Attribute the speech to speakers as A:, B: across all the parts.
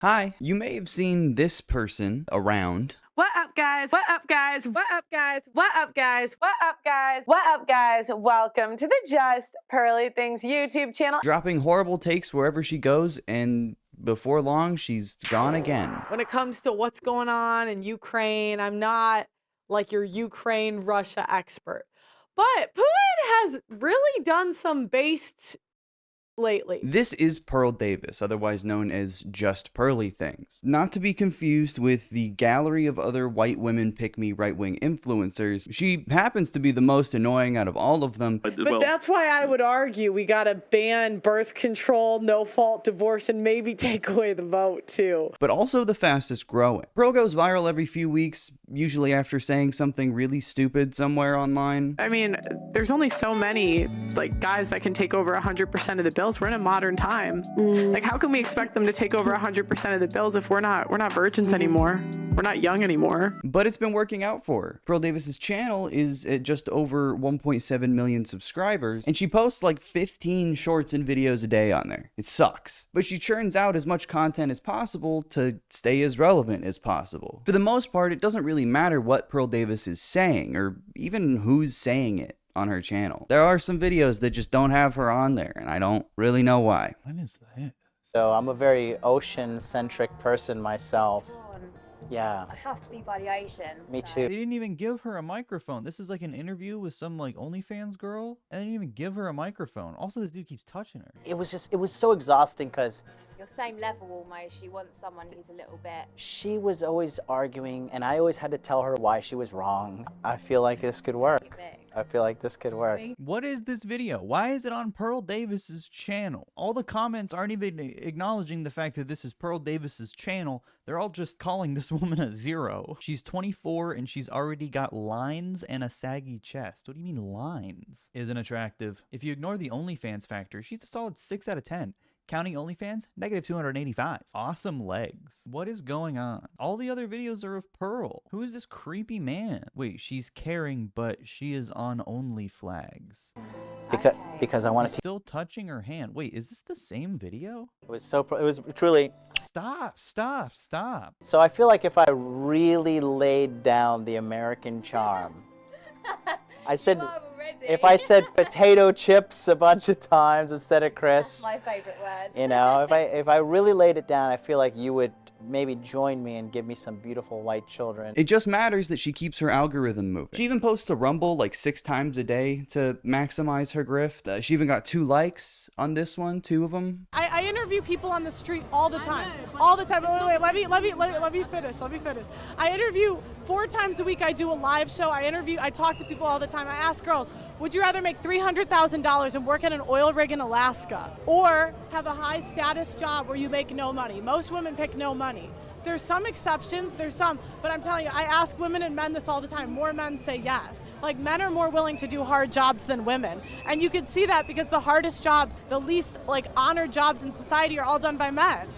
A: Hi, you may have seen this person around.
B: What up, guys? What up, guys? What up, guys? What up, guys? What up, guys? What up, guys? Welcome to the Just Pearly Things YouTube channel.
A: Dropping horrible takes wherever she goes, and before long, she's gone again.
B: When it comes to what's going on in Ukraine, I'm not like your Ukraine-Russia expert. But Putin has really done some based lately.
A: This is Pearl Davis, otherwise known as Just Pearly Things. Not to be confused with the gallery of other white women pick-me right-wing influencers. She happens to be the most annoying out of all of them.
B: But that's why I would argue we gotta ban birth control, no-fault divorce, and maybe take away the vote, too.
A: But also the fastest growing. Pearl goes viral every few weeks, usually after saying something really stupid somewhere online.
B: I mean, there's only so many, like, guys that can take over 100% of the bills. We're in a modern time. Like, how can we expect them to take over 100% of the bills if we're not virgins anymore? We're not young anymore.
A: But it's been working out for her. Pearl Davis's channel is at just over 1.7 million subscribers, and she posts like 15 shorts and videos a day on there. It sucks. But she churns out as much content as possible to stay as relevant as possible. For the most part, it doesn't really matter what Pearl Davis is saying, or even who's saying it on her channel. There are some videos that just don't have her on there, and I don't really know why.
C: What is that?
D: So I'm a very ocean-centric person myself. Yeah.
E: I have to be by the ocean.
D: Me
E: so.
D: too.
C: They didn't even give her a microphone. This is like an interview with some like OnlyFans girl, and they didn't even give her a microphone. Also, this dude keeps touching her.
D: It was so exhausting because
E: Your same level almost. You want someone who's a little bit.
D: she was always arguing, and I always had to tell her why she was wrong. I feel like this could work. I feel like this could work.
C: What is this video? Why is it on Pearl Davis's channel? All the comments aren't even acknowledging the fact that this is Pearl Davis's channel. They're all just calling this woman a zero. She's 24 and she's already got lines and a saggy chest. What do you mean lines? Isn't attractive. If you ignore the OnlyFans factor, she's a solid 6 out of 10. Counting OnlyFans, negative 285. Awesome legs. What is going on? All the other videos are of Pearl. Who is this creepy man? Wait, she's caring, but she is on Only flags.
D: Because I wanted to.
C: Still touching her hand. Wait, is this the same video?
D: It was truly.
C: Stop, stop, stop.
D: So I feel like if I really laid down the American charm, I said. If I said potato chips a bunch of times instead of crisps,
E: That's my favourite word.
D: you know, if I really laid it down, I feel like you would maybe join me and give me some beautiful white children.
A: It just matters that she keeps her algorithm moving. She even posts a Rumble like 6 times a day to maximize her grift. She even got 2 likes on this one, 2 of them.
B: I interview people on the street all the time. All the time. Wait, let me finish. I interview 4 times a week. I do a live show. I talk to people all the time. I ask girls, would you rather make $300,000 and work at an oil rig in Alaska, or have a high status job where you make no money? Most women pick no money. There's some exceptions, but I'm telling you, I ask women and men this all the time. More men say yes. Like, men are more willing to do hard jobs than women. And you can see that because the hardest jobs, the least like honored jobs in society are all done by men.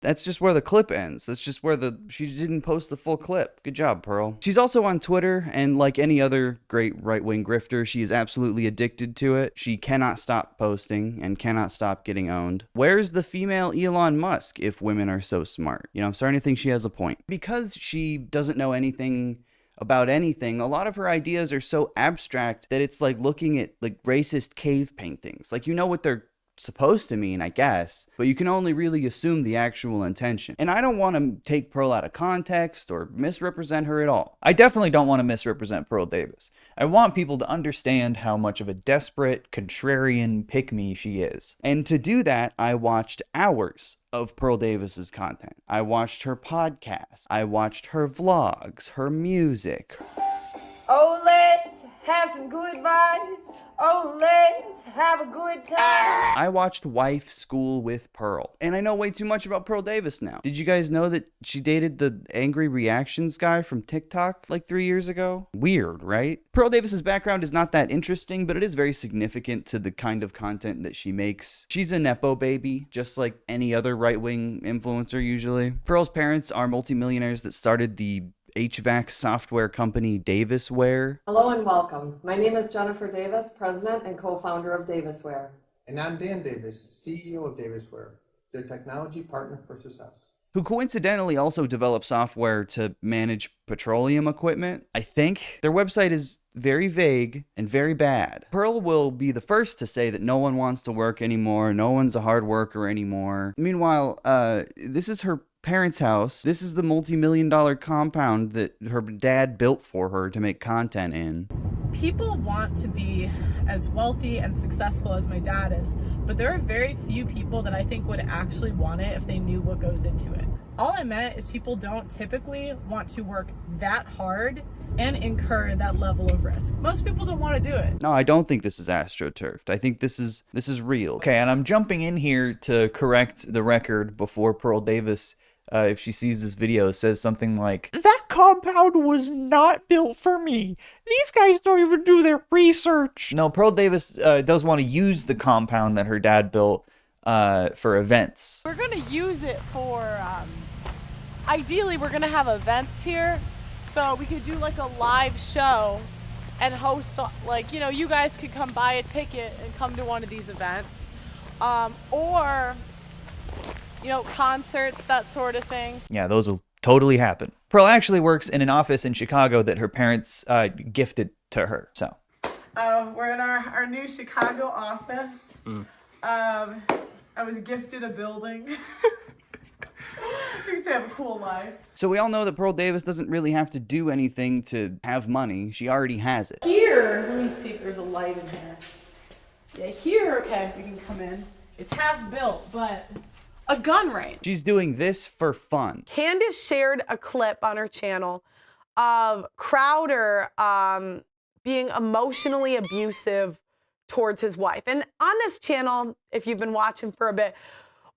A: That's just where the clip ends. That's just where she didn't post the full clip. Good job, Pearl. She's also on Twitter, and like any other great right-wing grifter, she is absolutely addicted to it. She cannot stop posting and cannot stop getting owned. Where's the female Elon Musk if women are so smart? You know, I'm starting to think she has a point. Because she doesn't know anything about anything, a lot of her ideas are so abstract that it's like looking at like racist cave paintings. Like, you know what they're supposed to mean, I guess, but you can only really assume the actual intention. And I don't want to take Pearl out of context or misrepresent her at all. I definitely don't want to misrepresent Pearl Davis. I want people to understand how much of a desperate, contrarian pick-me she is. And to do that, I watched hours of Pearl Davis's content. I watched her podcast. I watched her vlogs, her music.
F: Oh, let's have some good vibes. Oh, let's have a good time.
A: I watched Wife School with Pearl. And I know way too much about Pearl Davis now. Did you guys know that she dated the angry reactions guy from TikTok like 3 years ago? Weird, right? Pearl Davis's background is not that interesting, but it is very significant to the kind of content that she makes. She's a Nepo baby, just like any other right-wing influencer usually. Pearl's parents are multimillionaires that started the HVAC software company Davisware.
G: Hello and welcome. My name is Jennifer Davis, President and co-founder of Davisware.
H: And I'm Dan Davis, CEO of Davisware. the technology partner for success.
A: Who coincidentally also develop software to manage petroleum equipment. I think their website is very vague and very bad. Pearl will be the first to say that no one wants to work anymore, no one's a hard worker anymore. Meanwhile, this is her parents' house. This is the multi-million-dollar compound that her dad built for her to make content in.
B: People want to be as wealthy and successful as my dad is, but there are very few people that I think would actually want it if they knew what goes into it. All I meant is people don't typically want to work that hard and incur that level of risk. Most people don't want to do it.
A: No, I don't think this is astroturfed. I think this is real. Okay, and I'm jumping in here to correct the record before Pearl Davis, if she sees this video, says something like, "That compound was not built for me. These guys don't even do their research." No, Pearl Davis does want to use the compound that her dad built for events.
B: We're gonna use it for, ideally we're gonna have events here, so we could do like a live show and host, like, you know, you guys could come buy a ticket and come to one of these events, or, you know, concerts, that sort of thing.
A: Yeah, those will totally happen. Pearl actually works in an office in Chicago that her parents gifted to her, so.
B: We're in our new Chicago office. I was gifted a building. Things have a cool life.
A: So we all know that Pearl Davis doesn't really have to do anything to have money. She already has it.
B: Here, let me see if there's a light in here. Yeah, here, okay, you can come in. It's half built, but a gun range.
A: She's doing this for fun.
B: Candace shared a clip on her channel of Crowder being emotionally abusive towards his wife. And on this channel, if you've been watching for a bit,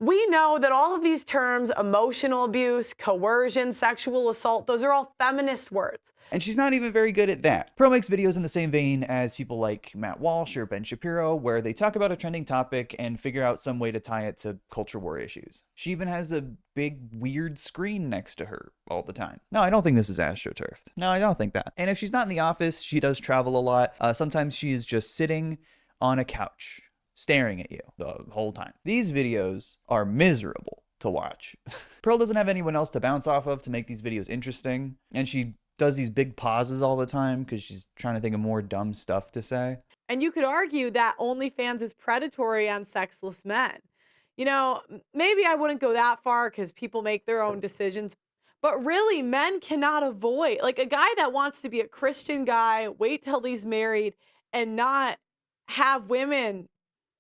B: we know that all of these terms, emotional abuse, coercion, sexual assault, those are all feminist words.
A: And she's not even very good at that. Pearl makes videos in the same vein as people like Matt Walsh or Ben Shapiro, where they talk about a trending topic and figure out some way to tie it to culture war issues. She even has a big weird screen next to her all the time. No, I don't think this is astroturfed. No, I don't think that. And if she's not in the office, she does travel a lot. Sometimes she is just sitting on a couch, staring at you the whole time. These videos are miserable to watch. Pearl doesn't have anyone else to bounce off of to make these videos interesting, and she does these big pauses all the time because she's trying to think of more dumb stuff to say.
B: And you could argue that OnlyFans is predatory on sexless men. You know, maybe I wouldn't go that far because people make their own decisions, but really men cannot avoid, like a guy that wants to be a Christian guy, wait till he's married and not have women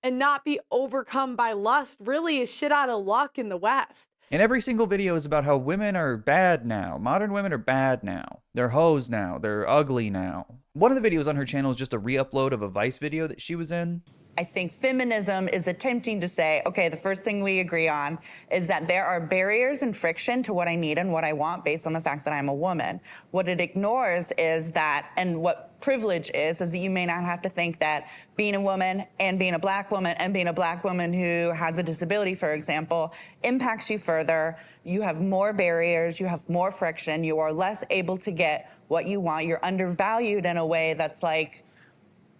B: and not be overcome by lust really is shit out of luck in the West.
A: And every single video is about how women are bad now. Modern women are bad now. They're hoes now. They're ugly now. One of the videos on her channel is just a re-upload of a Vice video that she was in.
I: I think feminism is attempting to say, okay, the first thing we agree on is that there are barriers and friction to what I need and what I want based on the fact that I'm a woman. What it ignores is that, and what privilege is that you may not have to think that being a woman and being a black woman and being a black woman who has a disability, for example, impacts you further. You have more barriers, you have more friction, you are less able to get what you want. You're undervalued in a way that's like,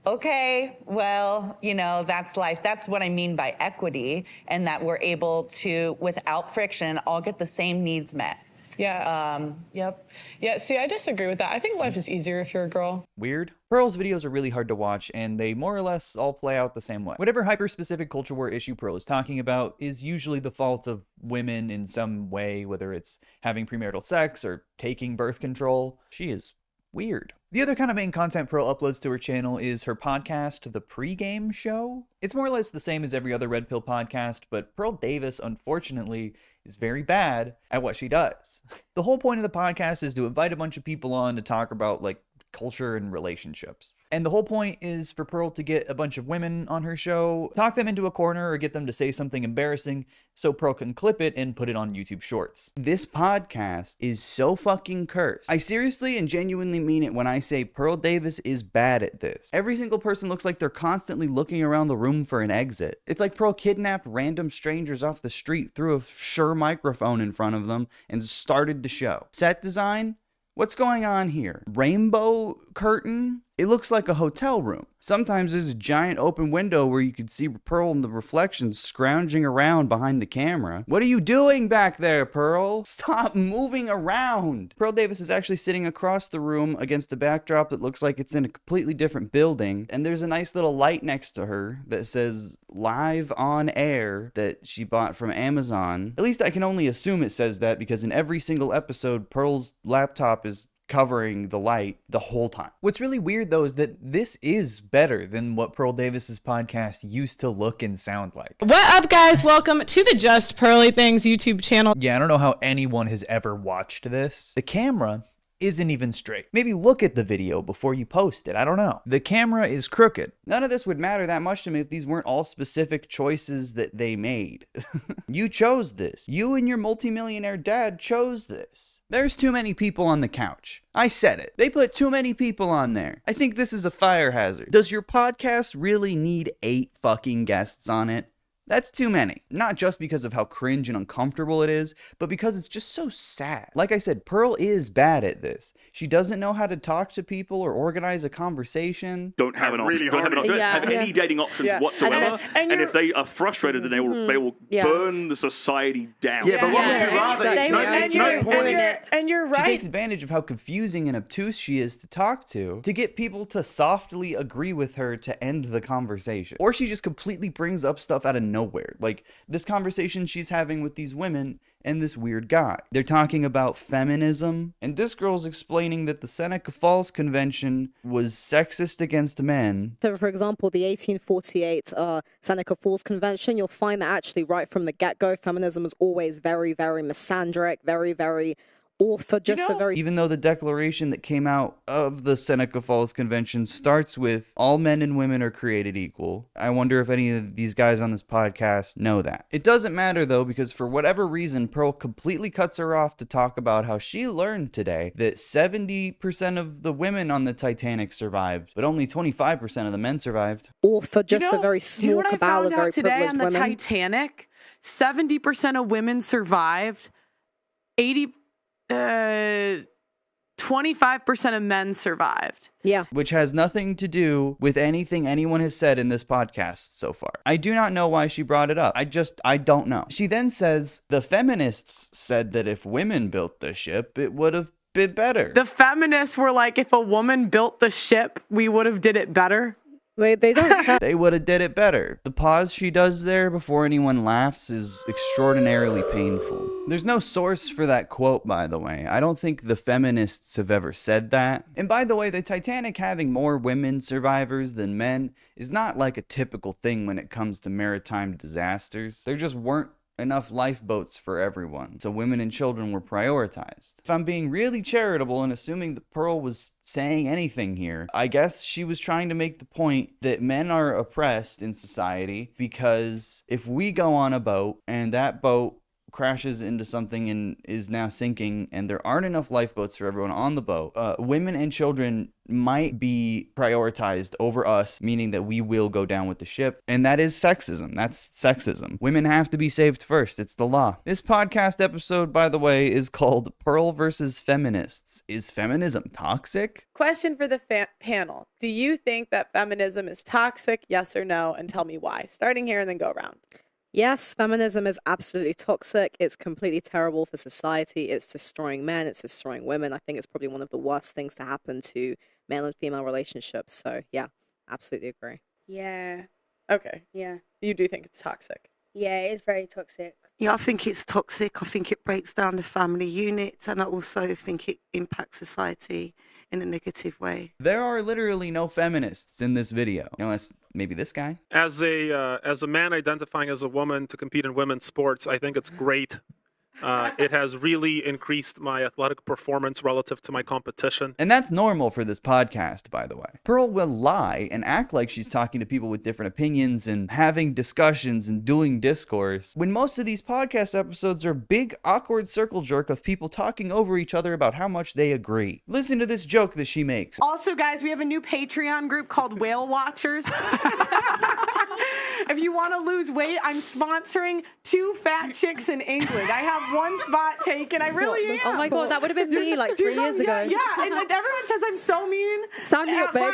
I: okay, well, you know, that's life. That's what I mean by equity, and that we're able to, without friction, all get the same needs met.
J: Yeah.
I: Yep.
J: Yeah, see, I disagree with that. I think life is easier if you're a girl.
A: Weird. Pearl's videos are really hard to watch, and they more or less all play out the same way. Whatever hyper-specific culture war issue Pearl is talking about is usually the fault of women in some way, whether it's having premarital sex or taking birth control. She is weird. The other kind of main content Pearl uploads to her channel is her podcast, The Pregame Show. It's more or less the same as every other Red Pill podcast, but Pearl Davis, unfortunately, is very bad at what she does. The whole point of the podcast is to invite a bunch of people on to talk about, like, culture and relationships. And the whole point is for Pearl to get a bunch of women on her show, talk them into a corner or get them to say something embarrassing so Pearl can clip it and put it on YouTube Shorts. This podcast is so fucking cursed. I seriously and genuinely mean it when I say Pearl Davis is bad at this. Every single person looks like they're constantly looking around the room for an exit. It's like Pearl kidnapped random strangers off the street, threw a Shure microphone in front of them, and started the show. Set design? What's going on here? Rainbow curtain? It looks like a hotel room. Sometimes there's a giant open window where you can see Pearl in the reflection scrounging around behind the camera. What are you doing back there, Pearl? Stop moving around. Pearl Davis is actually sitting across the room against a backdrop that looks like it's in a completely different building. And there's a nice little light next to her that says live on air that she bought from Amazon. At least I can only assume it says that because in every single episode, Pearl's laptop is covering the light the whole time.
C: What's really weird though is that this is better than what Pearl Davis's podcast used to look and sound like.
J: What up, guys? Welcome to the Just Pearly Things YouTube channel.
C: Yeah, I don't know how anyone has ever watched this. The camera isn't even straight. Maybe look at the video before you post it. I don't know. The camera is crooked.
A: None of this would matter that much to me if these weren't all specific choices that they made. You chose this. You and your multimillionaire dad chose this. There's too many people on the couch. I said it. They put too many people on there. I think this is a fire hazard. Does your podcast really need 8 fucking guests on it? That's too many. Not just because of how cringe and uncomfortable it is, but because it's just so sad. Like I said, Pearl is bad at this. She doesn't know how to talk to people or organize a conversation.
K: Don't have any dating options whatsoever. And if they are frustrated, then they will burn the society down.
F: Yeah, but what would you rather? And you're right.
A: She takes advantage of how confusing and obtuse she is to talk to get people to softly agree with her to end the conversation. Or she just completely brings up stuff out of nowhere, like this conversation she's having with these women and this weird guy. They're talking about feminism, and this girl's explaining that the Seneca Falls Convention was sexist against men.
L: So, for example, the 1848 Seneca Falls Convention, you'll find that actually right from the get-go, feminism was always very, very misandric, very, very author,
A: Even though the declaration that came out of the Seneca Falls Convention starts with all men and women are created equal. I wonder if any of these guys on this podcast know that. It doesn't matter though, because for whatever reason, Pearl completely cuts her off to talk about how she learned today that 70% of the women on the Titanic survived, but only 25% of the men survived.
L: Author, just a very small cabal of very privileged women.
M: Today on the Titanic, 70% of women survived. 25% of men survived.
L: Yeah.
A: Which has nothing to do with anything anyone has said in this podcast so far. I do not know why she brought it up. I don't know. She then says the feminists said that if women built the ship, it would have been better.
M: The feminists were like, if a woman built the ship, we would have did it better.
L: They don't.
A: They would have did it better. The pause she does there before anyone laughs is extraordinarily painful. There's no source for that quote, by the way. I don't think the feminists have ever said that. And by the way, the Titanic having more women survivors than men is not like a typical thing when it comes to maritime disasters. There just weren't enough lifeboats for everyone, so women and children were prioritized. If I'm being really charitable and assuming that Pearl was saying anything here, I guess she was trying to make the point that men are oppressed in society because if we go on a boat and that boat crashes into something and is now sinking and there aren't enough lifeboats for everyone on the boat, women and children might be prioritized over us, meaning that we will go down with the ship. And that is sexism. That's sexism. Women have to be saved first. It's the law. This podcast episode, by the way, is called Pearl versus Feminists. Is feminism toxic?
B: Question for the panel. Do you think that feminism is toxic? Yes or no? And tell me why. Starting here and then go around.
L: Yes, feminism is absolutely toxic. It's completely terrible for society. It's destroying men. It's destroying women. I think it's probably one of the worst things to happen to male and female relationships. So, yeah, absolutely agree.
N: Yeah.
B: Okay.
N: Yeah.
B: You do think it's toxic?
N: Yeah, it is very toxic.
O: Yeah, I think it's toxic. I think it breaks down the family unit, and I also think it impacts society in a negative way.
A: There are literally no feminists in this video, unless maybe this guy.
P: As a man identifying as a woman to compete in women's sports, I think it's great. It has really increased my athletic performance relative to my competition.
A: And that's normal for this podcast, by the way. Pearl will lie and act like she's talking to people with different opinions and having discussions and doing discourse, when most of these podcast episodes are big, awkward circle jerk of people talking over each other about how much they agree. Listen to this joke that she makes.
M: Also, guys, we have a new Patreon group called Whale Watchers. If you want to lose weight, I'm sponsoring 2 fat chicks in England. I have 1 spot taken. I really am.
Q: Oh my God, that would have been me like 3 years ago.
M: Yeah, and everyone says I'm so mean.
Q: Sign me up, babe.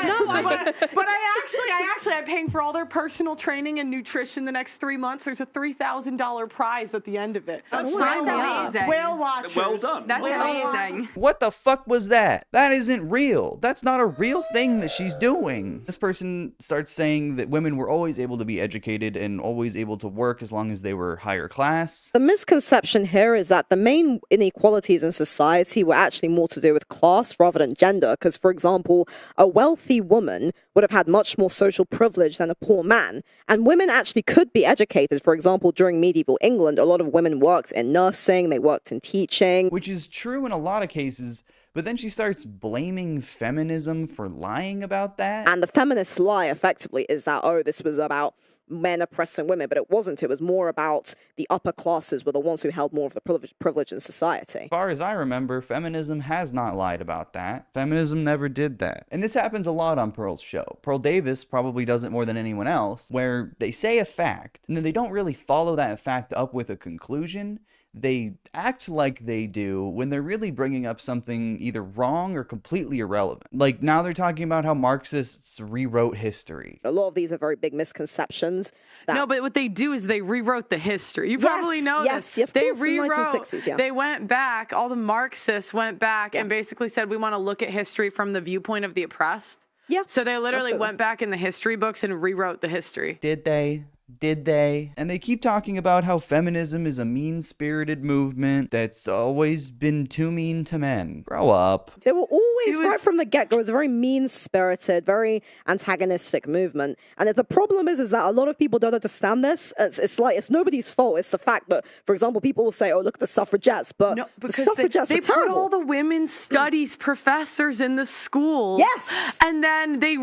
M: But I'm paying for all their personal training and nutrition the next 3 months. There's a $3,000 prize at the end of it.
Q: That's amazing.
M: Whale watchers.
K: Well done.
Q: That's amazing.
A: What the fuck was that? That isn't real. That's not a real thing that she's doing. This person starts saying that women were always able to be educated and always able to work as long as they were higher class.
L: The misconception here is that the main inequalities in society were actually more to do with class rather than gender. Because, for example, a wealthy woman would have had much more social privilege than a poor man. And women actually could be educated. For example, during medieval England, a lot of women worked in nursing, they worked in teaching.
A: Which is true in a lot of cases, but then she starts blaming feminism for lying about that.
L: And the feminist lie, effectively, is that, oh, this was about men oppressing women, but it wasn't. It was more about the upper classes were the ones who held more of the privilege in society.
A: As far as I remember, feminism has not lied about that. Feminism never did that. And this happens a lot on Pearl's show. Pearl Davis probably does it more than anyone else, where they say a fact, and then they don't really follow that fact up with a conclusion. They act like they do when they're really bringing up something either wrong or completely irrelevant. Like now they're talking about how Marxists rewrote history.
L: A lot of these are very big misconceptions.
M: No, but what they do is they rewrote the history. You probably know this.
L: Yes,
M: they
L: rewrote. 1960s, yeah.
M: They went back, all the Marxists went back and basically said, we want to look at history from the viewpoint of the oppressed.
L: Yeah.
M: So they literally went back in the history books and rewrote the history.
A: Did they? Did they? And they keep talking about how feminism is a mean-spirited movement that's always been too mean to men. Grow up.
L: They were always, right from the get-go, it was a very mean-spirited, very antagonistic movement. And the problem is that a lot of people don't understand this. It's like, it's nobody's fault. It's the fact that, for example, people will say, oh, look at the suffragettes, but the suffragettes
M: they
L: were terrible.
M: put all the women's studies professors in the schools.
L: Yes.
M: And then they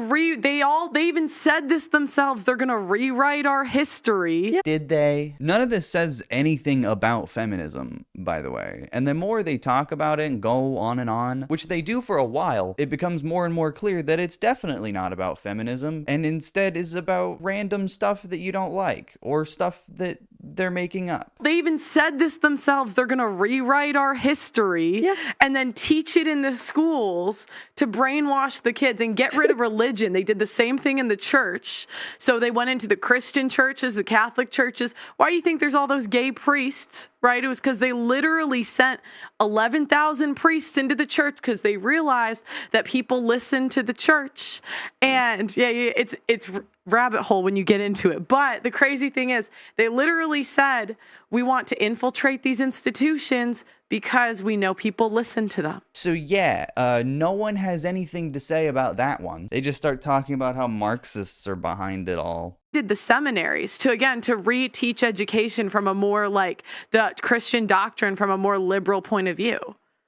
M: even said this themselves. They're going to rewrite our history.
A: Did they? None of this says anything about feminism, by the way. And the more they talk about it and go on, which they do for a while, it becomes more and more clear that it's definitely not about feminism and instead is about random stuff that you don't like or stuff that they're making up.
M: They even said this themselves. They're going to rewrite our history and then teach it in the schools to brainwash the kids and get rid of religion. They did the same thing in the church. So they went into the Christian churches, the Catholic churches. Why do you think there's all those gay priests, right? It was because they literally sent 11,000 priests into the church because they realized that people listen to the church. And it's rabbit hole when you get into it. But the crazy thing is they literally said, we want to infiltrate these institutions because we know people listen to them.
A: So no one has anything to say about that one. They just start talking about how Marxists are behind it all.
M: Did the seminaries to reteach education from a more like the Christian doctrine from a more liberal point of view.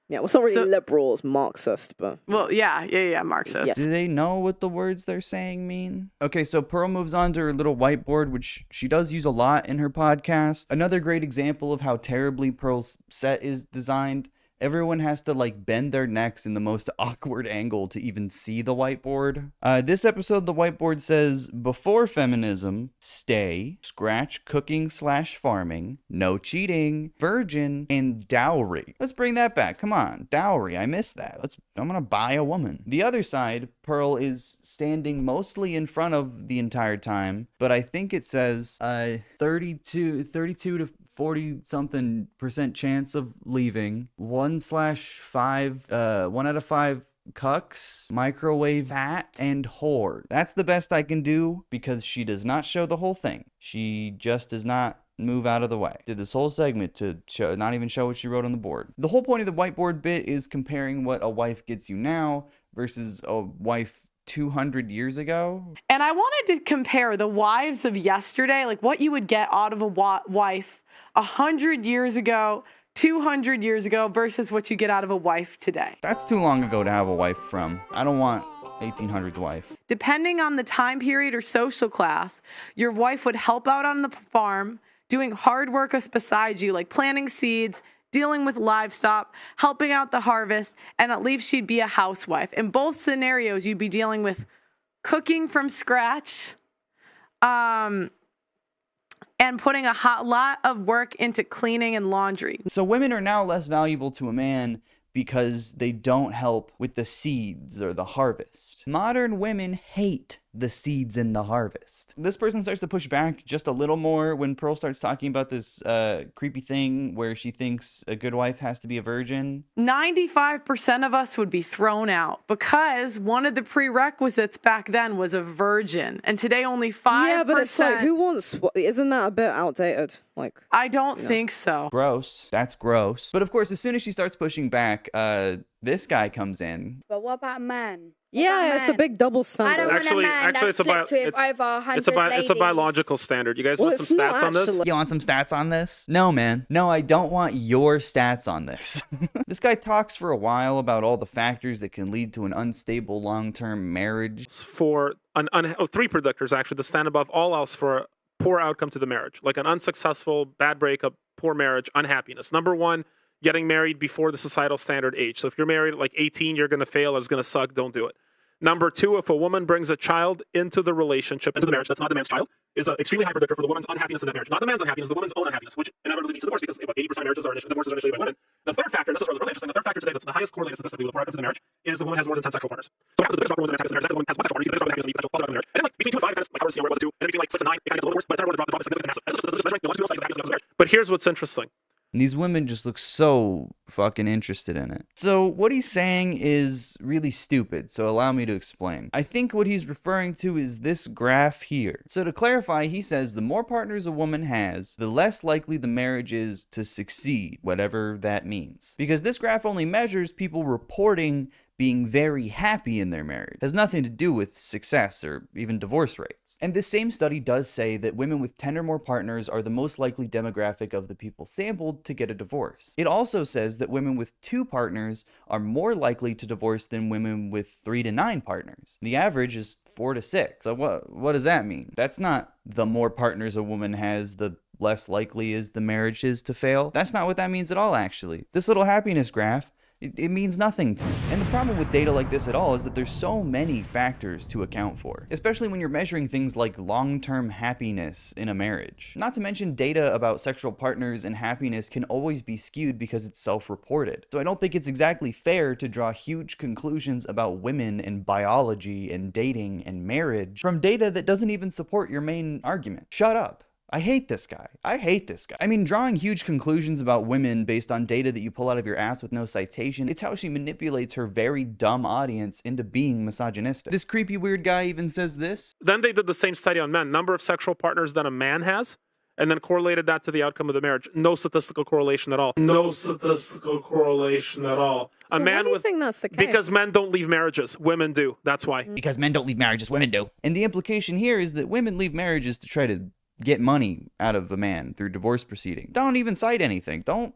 L: Yeah, well, it's not really liberal, it's Marxist, but...
M: Well, yeah, Marxist.
L: Yeah.
A: Do they know what the words they're saying mean? Okay, so Pearl moves on to her little whiteboard, which she does use a lot in her podcast. Another great example of how terribly Pearl's set is designed. Everyone has to bend their necks in the most awkward angle to even see the whiteboard. This episode, the whiteboard says, before feminism, stay, scratch cooking/farming, no cheating, virgin, and dowry. Let's bring that back. Come on, dowry. I missed that. I'm gonna buy a woman. The other side, Pearl is standing mostly in front of the entire time, but I think it says 32 to 40-something% chance of leaving. 1/5, 1 out of 5 cucks, microwave fat, and whore. That's the best I can do because she does not show the whole thing. She just does not move out of the way. Did this whole segment to not even show what she wrote on the board. The whole point of the whiteboard bit is comparing what a wife gets you now versus a wife 200 years ago.
M: And I wanted to compare the wives of yesterday, like what you would get out of a wife 100 years ago, 200 years ago versus what you get out of a wife today.
A: That's too long ago to have a wife from. I don't want 1800s wife.
M: Depending on the time period or social class, your wife would help out on the farm, doing hard work beside you, like planting seeds, dealing with livestock, helping out the harvest, and at least she'd be a housewife. In both scenarios, you'd be dealing with cooking from scratch, and putting a lot of work into cleaning and laundry.
A: So women are now less valuable to a man because they don't help with the seeds or the harvest. Modern women hate the seeds in the harvest. This person starts to push back just a little more when Pearl starts talking about this creepy thing where she thinks a good wife has to be a virgin.
M: 95% of us would be thrown out because one of the prerequisites back then was a virgin, and today only 5%.
L: Yeah, but it's like, who wants? Isn't that a bit outdated? Like,
M: I don't think so.
A: Gross. That's gross. But of course, as soon as she starts pushing back, this guy comes in.
N: But what about men?
L: Yeah, it's a big double standard.
N: I don't want a man that's slept with over 100 ladies.
P: It's a biological standard. You guys want some stats on this?
A: You want some stats on this? No, man. No, I don't want your stats on this. This guy talks for a while about all the factors that can lead to an unstable long-term marriage.
P: For three predictors, actually, that stand above all else for a poor outcome to the marriage, like an unsuccessful, bad breakup, poor marriage, unhappiness. Number one, getting married before the societal standard age. So if you're married at like 18, you're going to fail, it's going to suck, don't do it. Number two, if a woman brings a child into the relationship, into the marriage, that's not the man's child, is an extremely high predictor for the woman's unhappiness in that marriage. Not the man's unhappiness, the woman's own unhappiness, which inevitably leads to divorce because 80% of marriages divorces are initiated by women. The third factor, and this is really interesting, the third factor today that's the highest correlated statistically with the poor outcome to the marriage is the woman has more than 10 sexual partners. So what happens is the biggest problem with the woman has one sexual partner, the biggest problem with the potential marriage. And then like between 2 and 5, kind of like hard to see where it was 2, and then between like 6 and 9, it kind of gets a little worse, but the third one, the drop is significant and massive. And it's just measuring, you know, once you realize the happiness of marriage. But here's what's interesting.
A: And these women just look so fucking interested in it. So what he's saying is really stupid, so allow me to explain. I think what he's referring to is this graph here. So to clarify, he says the more partners a woman has, the less likely the marriage is to succeed, whatever that means. Because this graph only measures people reporting being very happy in their marriage. It has nothing to do with success or even divorce rates. And this same study does say that women with 10 or more partners are the most likely demographic of the people sampled to get a divorce. It also says that women with 2 partners are more likely to divorce than women with 3 to 9 partners. The average is 4 to 6. So what does that mean? That's not the more partners a woman has, the less likely is the marriage is to fail. That's not what that means at all, actually. This little happiness graph, it means nothing to me. And the problem with data like this at all is that there's so many factors to account for, especially when you're measuring things like long-term happiness in a marriage. Not to mention data about sexual partners and happiness can always be skewed because it's self-reported. So I don't think it's exactly fair to draw huge conclusions about women and biology and dating and marriage from data that doesn't even support your main argument. Shut up. I hate this guy. I hate this guy. I mean, drawing huge conclusions about women based on data that you pull out of your ass with no citation, it's how she manipulates her very dumb audience into being misogynistic. This creepy weird guy even says this.
P: Then they did the same study on men, number of sexual partners that a man has, and then correlated that to the outcome of the marriage. No statistical correlation at all. No statistical correlation at all.
L: So
P: a man
L: why do you
P: with
L: think that's the case?
P: Because men don't leave marriages. Women do. That's why.
A: Because men don't leave marriages, women do. And the implication here is that women leave marriages to try to get money out of a man through divorce proceedings. Don't even cite anything. Don't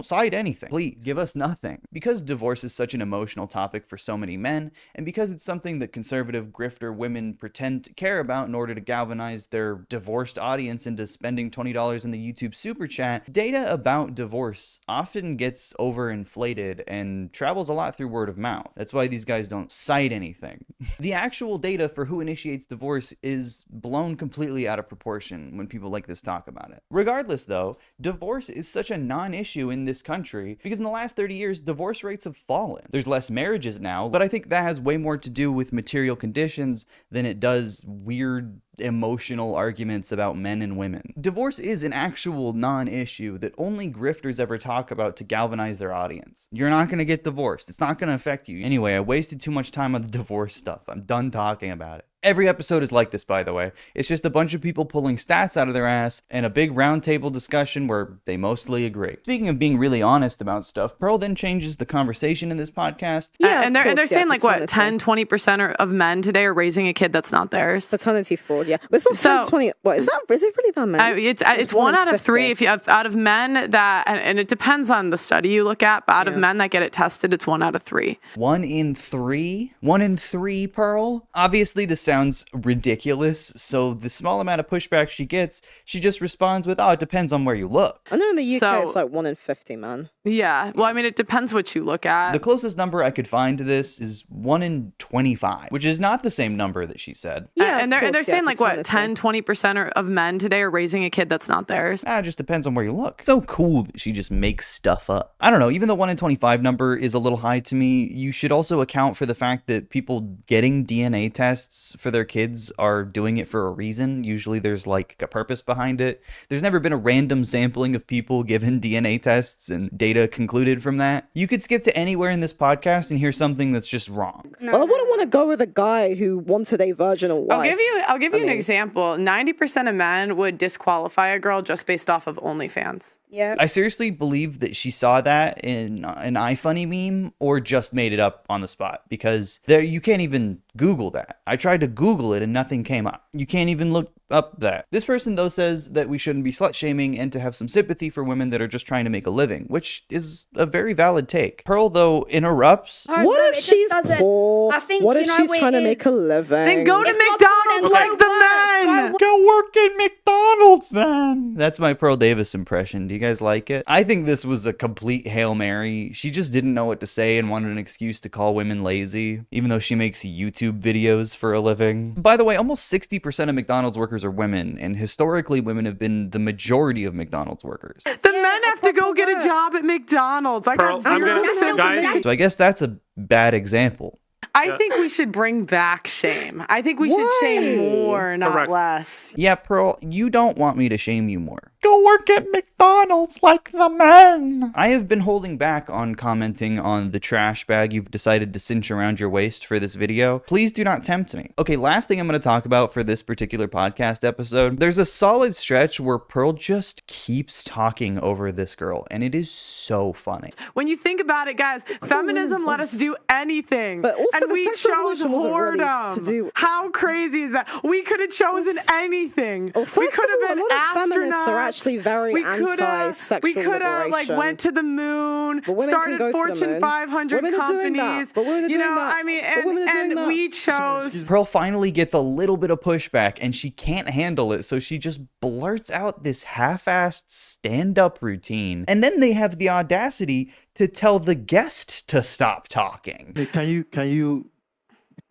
A: cite anything. Please, give us nothing. Because divorce is such an emotional topic for so many men, and because it's something that conservative grifter women pretend to care about in order to galvanize their divorced audience into spending $20 in the YouTube super chat, data about divorce often gets overinflated and travels a lot through word of mouth. That's why these guys don't cite anything. The actual data for who initiates divorce is blown completely out of proportion when people like this talk about it. Regardless though, divorce is such a non-issue in this country because in the last 30 years, divorce rates have fallen. There's less marriages now, but I think that has way more to do with material conditions than it does weird emotional arguments about men and women. Divorce is an actual non-issue that only grifters ever talk about to galvanize their audience. You're not going to get divorced. It's not going to affect you. Anyway, I wasted too much time on the divorce stuff. I'm done talking about it. Every episode is like this, by the way. It's just a bunch of people pulling stats out of their ass and a big roundtable discussion where they mostly agree. Speaking of being really honest about stuff, Pearl then changes the conversation in this podcast.
M: Yeah, and they're saying like what, 10-20% of men today are raising a kid that's not theirs.
L: Paternity fraud, yeah. But it's not 20. What is that? Is it really that many?
M: It's 1 out of 3. If you have out of men that, and it depends on the study you look at, but out of men that get it tested, it's 1 out of 3.
A: 1 in 3? 1 in 3, Pearl? Obviously, the sounds ridiculous, so the small amount of pushback she gets, she just responds with, oh, it depends on where you look.
L: I know in the UK it's like 1 in 50, man.
M: Yeah, well, I mean, it depends what you look at.
A: The closest number I could find to this is 1 in 25, which is not the same number that she said.
M: Yeah, and they're saying like what, 10-20% of men today are raising a kid that's not theirs.
A: It just depends on where you look. So cool that she just makes stuff up. I don't know, even the 1 in 25 number is a little high to me. You should also account for the fact that people getting DNA tests for their kids are doing it for a reason. Usually there's like a purpose behind it. There's never been a random sampling of people given DNA tests and data concluded from that. You could skip to anywhere in this podcast and hear something that's just wrong.
L: Well, I wouldn't want to go with a guy who wanted a virginal wife.
M: I'll give you an example. 90% of men would disqualify a girl just based off of OnlyFans.
L: Yeah.
A: I seriously believe that she saw that in an iFunny meme or just made it up on the spot, because there you can't even Google that. I tried to Google it and nothing came up. You can't even look up that. This person though says that we shouldn't be slut shaming and to have some sympathy for women that are just trying to make a living, which is a very valid take. Pearl though interrupts.
L: What if she's poor? What if she's trying to make a living?
M: Then go to McDonald's like the men.
A: Go work at McDonald's then. That's my Pearl Davis impression. Do you guys like it? I think this was a complete Hail Mary. She just didn't know what to say and wanted an excuse to call women lazy, even though she makes YouTube videos for a living. By the way, almost 60% of McDonald's workers are women, and historically women have been the majority of McDonald's workers.
M: The men have to go get a job at McDonald's. I got zero sympathy.
A: So I guess that's a bad example.
M: I think we should bring back shame. I think we should shame more, not less.
A: Yeah, Pearl, you don't want me to shame you more. Go work at McDonald's like the men. I have been holding back on commenting on the trash bag you've decided to cinch around your waist for this video. Please do not tempt me. Okay, last thing I'm going to talk about for this particular podcast episode. There's a solid stretch where Pearl just keeps talking over this girl, and it is so funny.
M: When you think about it, guys, feminism let us do anything.
L: But also
M: and we chose whoredom.
L: To do.
M: How crazy is that? We could have chosen anything.
L: Well,
M: we could have been
L: astronauts. Are actually very anti-sexual
M: We could have like went to the moon, started Fortune 500 companies. You know, I mean, and we chose.
A: Pearl finally gets a little bit of pushback, and she can't handle it, so she just blurts out this half-assed stand-up routine, and then they have the audacity to tell the guest to stop talking.
R: Hey, can you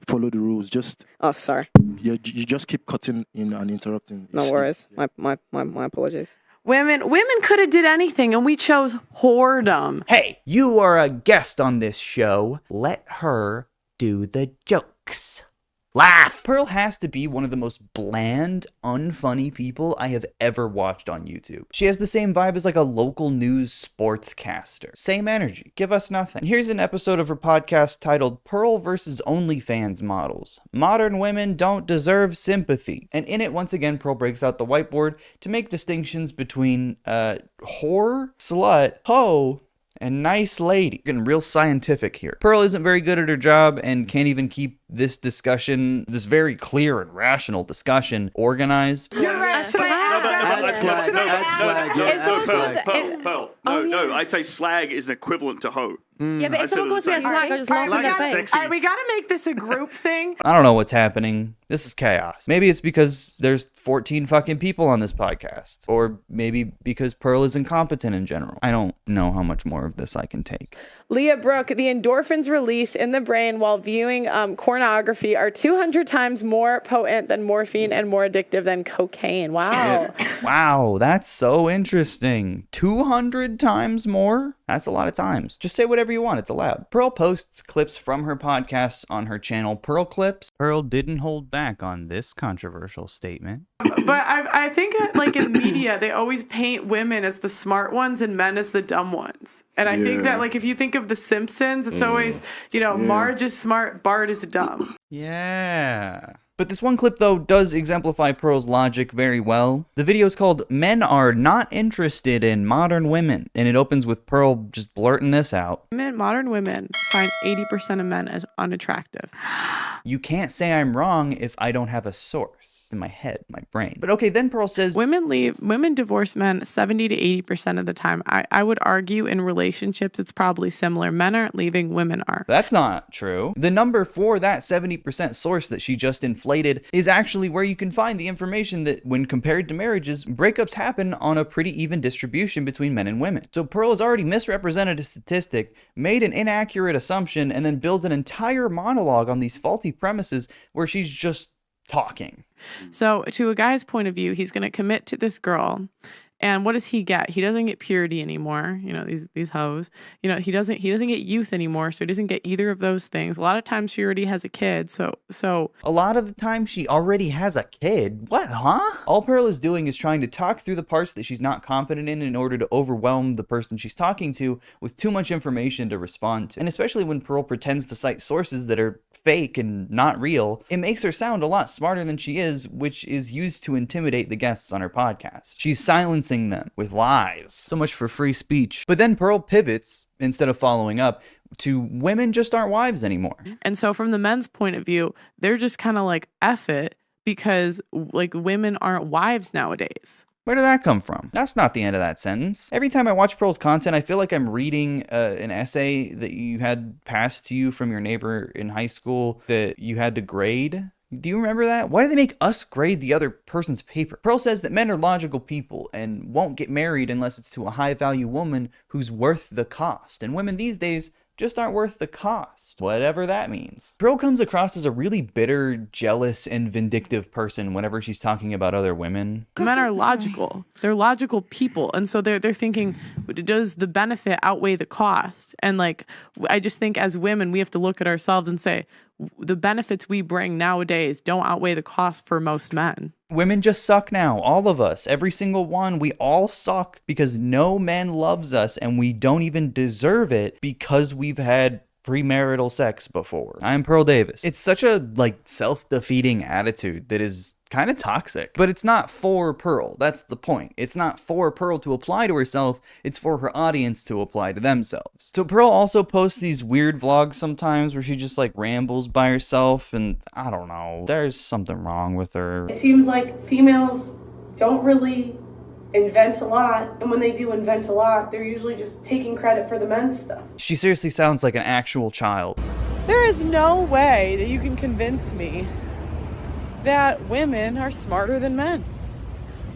R: follow the rules? Just
L: sorry.
R: You just keep cutting in and interrupting.
L: No worries. My apologies.
M: Women could have did anything, and we chose whoredom.
A: Hey, you are a guest on this show. Let her do the jokes. Laugh! Pearl has to be one of the most bland, unfunny people I have ever watched on YouTube. She has the same vibe as like a local news sportscaster. Same energy. Give us nothing. Here's an episode of her podcast titled Pearl vs. OnlyFans Models. Modern women don't deserve sympathy. And in it, once again, Pearl breaks out the whiteboard to make distinctions between whore, slut, hoe, and nice lady. Getting real scientific here. Pearl isn't very good at her job and can't even keep this discussion, this very clear and rational discussion, organized.
K: Pearl. No, I say slag is an equivalent to hoe.
Q: Yeah, but if someone calls me a slag, I just laugh in their face.
M: All right, we gotta make this a group thing.
A: I don't know what's happening. This is chaos. Maybe it's because there's 14 fucking people on this podcast. Or maybe because Pearl is incompetent in general. I don't know how much more of this I can take.
M: Leah Brooke, the endorphins released in the brain while viewing pornography are 200 times more potent than morphine and more addictive than cocaine. Wow.
A: Wow, that's so interesting. 200 times more? That's a lot of times. Just say whatever you want. It's allowed. Pearl posts clips from her podcasts on her channel Pearl Clips. Pearl didn't hold back on this controversial statement.
M: But I think that, like, in media, they always paint women as the smart ones and men as the dumb ones. And I think that, like, if you think of The Simpsons, it's always, you know, Marge is smart, Bart is dumb.
A: Yeah. But this one clip, though, does exemplify Pearl's logic very well. The video is called Men Are Not Interested in Modern Women, and it opens with Pearl just blurting this out.
M: Modern women find 80% of men as unattractive.
A: You can't say I'm wrong if I don't have a source in my head, my brain. But okay, then Pearl says
M: women divorce men 70 to 80% of the time. I would argue in relationships it's probably similar. Men aren't leaving, women are.
A: That's not true. The number for that 70% source that she just inflated is actually where you can find the information that when compared to marriages, breakups happen on a pretty even distribution between men and women. So Pearl has already misrepresented a statistic, made an inaccurate assumption, and then builds an entire monologue on these faulty premises where she's just talking.
M: So to a guy's point of view, he's going to commit to this girl. And what does he get? He doesn't get purity anymore. You know, these hoes. You know, he doesn't get youth anymore, so he doesn't get either of those things. A lot of times she already has a kid, so
A: a lot of the time she already has a kid. What, huh? All Pearl is doing is trying to talk through the parts that she's not confident in order to overwhelm the person she's talking to with too much information to respond to. And especially when Pearl pretends to cite sources that are fake and not real, it makes her sound a lot smarter than she is, which is used to intimidate the guests on her podcast. She's silencing them with lies. So much for free speech. But then Pearl pivots, instead of following up, to women just aren't wives anymore.
M: And so from the men's point of view, they're just kind of like, F it, because like women aren't wives nowadays.
A: Where did that come from? That's not the end of that sentence. Every time I watch Pearl's content, I feel like I'm reading an essay that you had passed to you from your neighbor in high school that you had to grade. Do you remember that? Why do they make us grade the other person's paper? Pearl says that men are logical people and won't get married unless it's to a high-value woman who's worth the cost. And women these days just aren't worth the cost, whatever that means. Pearl comes across as a really bitter, jealous, and vindictive person whenever she's talking about other women.
M: Men are logical. They're logical people. And so they're thinking, does the benefit outweigh the cost? And like, I just think as women, we have to look at ourselves and say, the benefits we bring nowadays don't outweigh the cost for most men.
A: Women just suck now. All of us. Every single one. We all suck because no man loves us and we don't even deserve it because we've had premarital sex before. I'm Pearl Davis. It's such a self-defeating attitude that is kind of toxic, but it's not for Pearl. That's the point. It's not for Pearl to apply to herself. It's for her audience to apply to themselves. So Pearl also posts these weird vlogs sometimes where she just rambles by herself, and I don't know. There's something wrong with her.
F: It seems like females don't really invent a lot, and when they do invent a lot, they're usually just taking credit for the men's stuff.
A: She seriously sounds like an actual child.
M: There is no way that you can convince me that women are smarter than men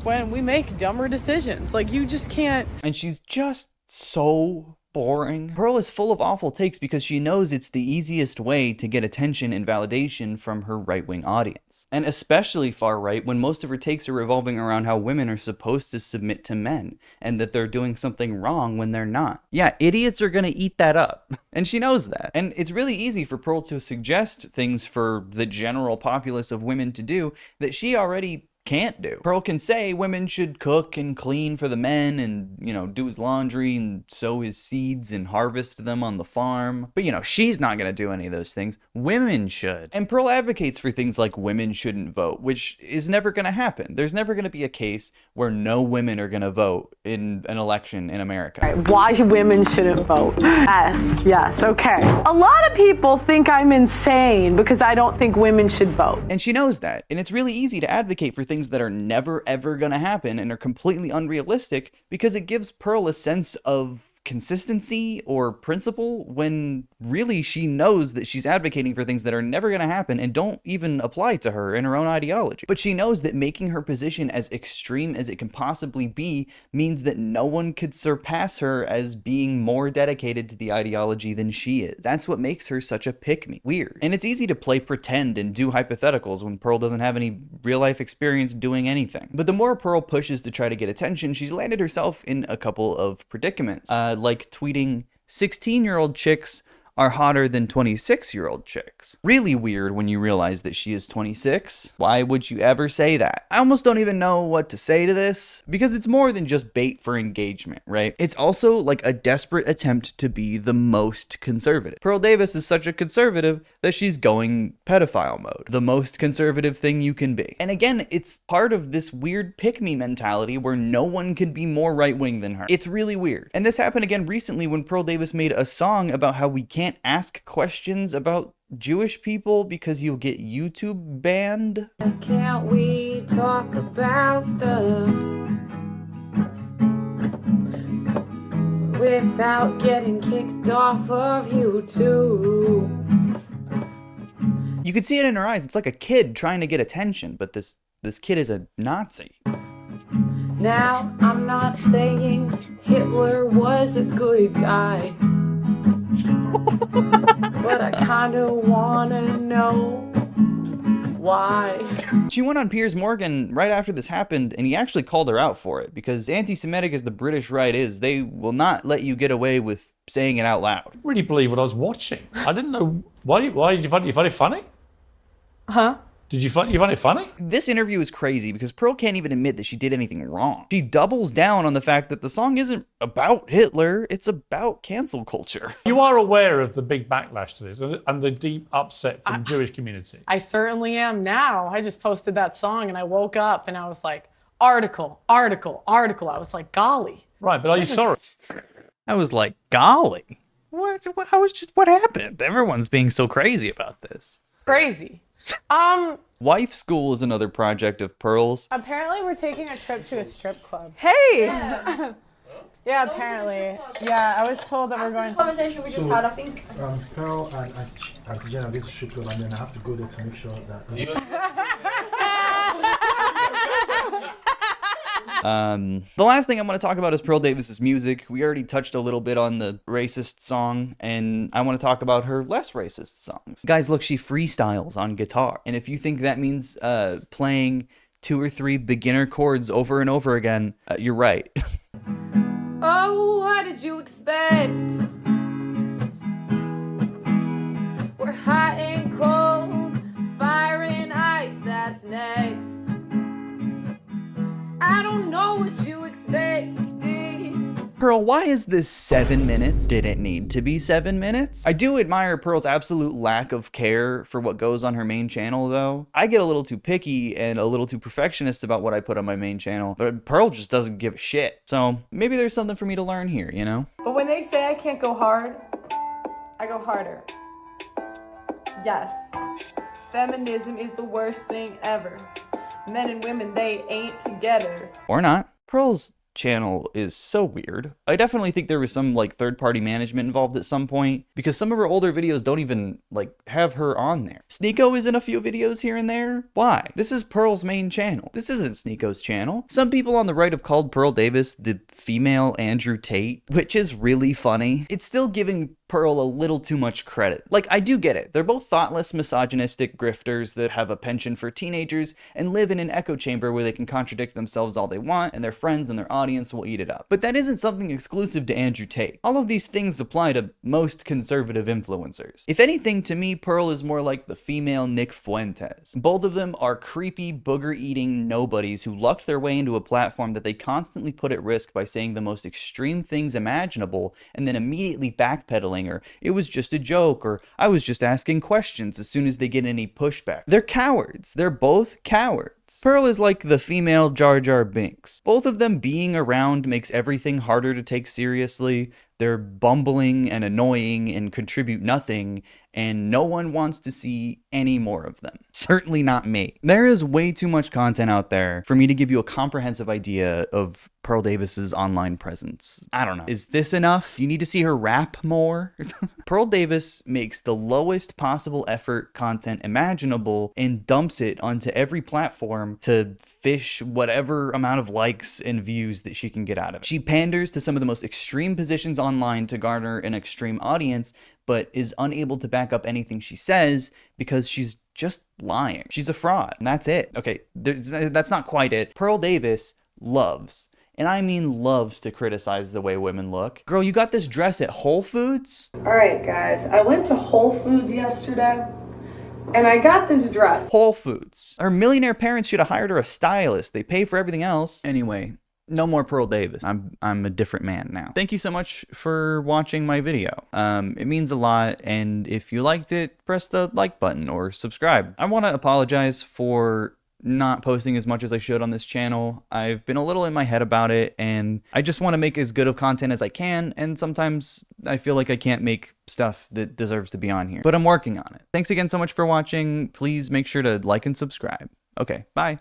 M: when we make dumber decisions. You just can't.
A: And she's just so boring. Pearl is full of awful takes because she knows it's the easiest way to get attention and validation from her right-wing audience. And especially far-right when most of her takes are revolving around how women are supposed to submit to men and that they're doing something wrong when they're not. Yeah, idiots are gonna eat that up. And she knows that. And it's really easy for Pearl to suggest things for the general populace of women to do that she already can't do. Pearl can say women should cook and clean for the men and, do his laundry and sow his seeds and harvest them on the farm. But, she's not going to do any of those things. Women should. And Pearl advocates for things like women shouldn't vote, which is never going to happen. There's never going to be a case where no women are going to vote in an election in America.
M: Why women shouldn't vote? Yes, okay. A lot of people think I'm insane because I don't think women should vote.
A: And she knows that. And it's really easy to advocate for things that are never ever gonna happen and are completely unrealistic because it gives Pearl a sense of consistency or principle when really she knows that she's advocating for things that are never going to happen and don't even apply to her in her own ideology. But she knows that making her position as extreme as it can possibly be means that no one could surpass her as being more dedicated to the ideology than she is. That's what makes her such a pick-me. Weird. And it's easy to play pretend and do hypotheticals when Pearl doesn't have any real-life experience doing anything. But the more Pearl pushes to try to get attention, she's landed herself in a couple of predicaments. Like tweeting 16-year-old chicks are hotter than 26-year-old chicks. Really weird when you realize that she is 26. Why would you ever say that? I almost don't even know what to say to this because it's more than just bait for engagement, right? It's also like a desperate attempt to be the most conservative. Pearl Davis is such a conservative that she's going pedophile mode. The most conservative thing you can be. And again, it's part of this weird pick-me mentality where no one can be more right-wing than her. It's really weird. And this happened again recently when Pearl Davis made a song about how we can't can't ask questions about Jewish people because you'll get YouTube banned.
S: Can't we talk about without getting kicked off of YouTube?
A: You can see it in her eyes. It's like a kid trying to get attention, but this kid is a Nazi.
S: Now, I'm not saying Hitler was a good guy, but I kinda wanna know why.
A: She went on Piers Morgan right after this happened, and he actually called her out for it, because anti-Semitic as the British right is, they will not let you get away with saying it out loud.
T: I really believe what I was watching. I didn't know, why did you find it funny?
B: Huh?
T: You find it funny?
A: This interview is crazy because Pearl can't even admit that she did anything wrong. She doubles down on the fact that the song isn't about Hitler, it's about cancel culture.
T: You are aware of the big backlash to this and the deep upset from the Jewish community.
M: I certainly am now. I just posted that song and I woke up and I was like, article. I was like, golly.
T: Right, but are you sorry?
A: I was like, golly. What happened? Everyone's being so crazy about this.
M: Crazy.
A: Wife School is another project of Pearl's.
B: Apparently we're taking a trip to a strip club.
M: Hey!
B: Yeah, apparently. Yeah, I was told that we're going.
N: Conversation we just had, I think.
H: Pearl and Jen are going to strip club, and then I have to go there to make sure that.
A: The last thing I want to talk about is Pearl Davis's music. We already touched a little bit on the racist song, and I want to talk about her less racist songs. Guys, look, she freestyles on guitar, and if you think that means playing 2 or 3 beginner chords over and over again, you're right.
S: Oh, what did you expect? We're hot and cold, fire and ice, that's next. I don't know what you expected.
A: Pearl, why is this 7 minutes? Did it need to be 7 minutes? I do admire Pearl's absolute lack of care for what goes on her main channel, though. I get a little too picky and a little too perfectionist about what I put on my main channel, but Pearl just doesn't give a shit. So maybe there's something for me to learn here, you know?
B: But when they say I can't go hard, I go harder. Yes. Feminism is the worst thing ever. Men and women, they ain't together.
A: Or not. Pearl's channel is so weird. I definitely think there was some like third-party management involved at some point, because some of her older videos don't even like have her on there. Sneeko is in a few videos here and there. Why? This is Pearl's main channel. This isn't Sneeko's channel. Some people on the right have called Pearl Davis the female Andrew Tate, which is really funny. It's still giving Pearl a little too much credit. Like, I do get it. They're both thoughtless, misogynistic grifters that have a penchant for teenagers and live in an echo chamber where they can contradict themselves all they want, and their friends and their audience will eat it up. But that isn't something exclusive to Andrew Tate. All of these things apply to most conservative influencers. If anything, to me, Pearl is more like the female Nick Fuentes. Both of them are creepy, booger-eating nobodies who lucked their way into a platform that they constantly put at risk by saying the most extreme things imaginable and then immediately backpedaling, or it was just a joke, or I was just asking questions as soon as they get any pushback. They're cowards. They're both cowards. Pearl is like the female Jar Jar Binks. Both of them being around makes everything harder to take seriously. They're bumbling and annoying and contribute nothing, and no one wants to see any more of them. Certainly not me. There is way too much content out there for me to give you a comprehensive idea of Pearl Davis's online presence. I don't know. Is this enough? You need to see her rap more? Pearl Davis makes the lowest possible effort content imaginable and dumps it onto every platform to fish whatever amount of likes and views that she can get out of it. She panders to some of the most extreme positions online to garner an extreme audience, but is unable to back up anything she says because she's just lying. She's a fraud, and that's it. Okay, that's not quite it. Pearl Davis loves, and I mean loves, to criticize the way women look. Girl, you got this dress at Whole Foods?
F: Alright guys, I went to Whole Foods yesterday, and I got this dress.
A: Whole Foods. Her millionaire parents should have hired her a stylist. They pay for everything else. Anyway, no more Pearl Davis. I'm a different man now. Thank you so much for watching my video. It means a lot, and if you liked it, press the like button or subscribe. I want to apologize for not posting as much as I should on this channel. I've been a little in my head about it, and I just want to make as good of content as I can, and sometimes I feel like I can't make stuff that deserves to be on here. But I'm working on it. Thanks again so much for watching. Please make sure to like and subscribe. Okay, bye.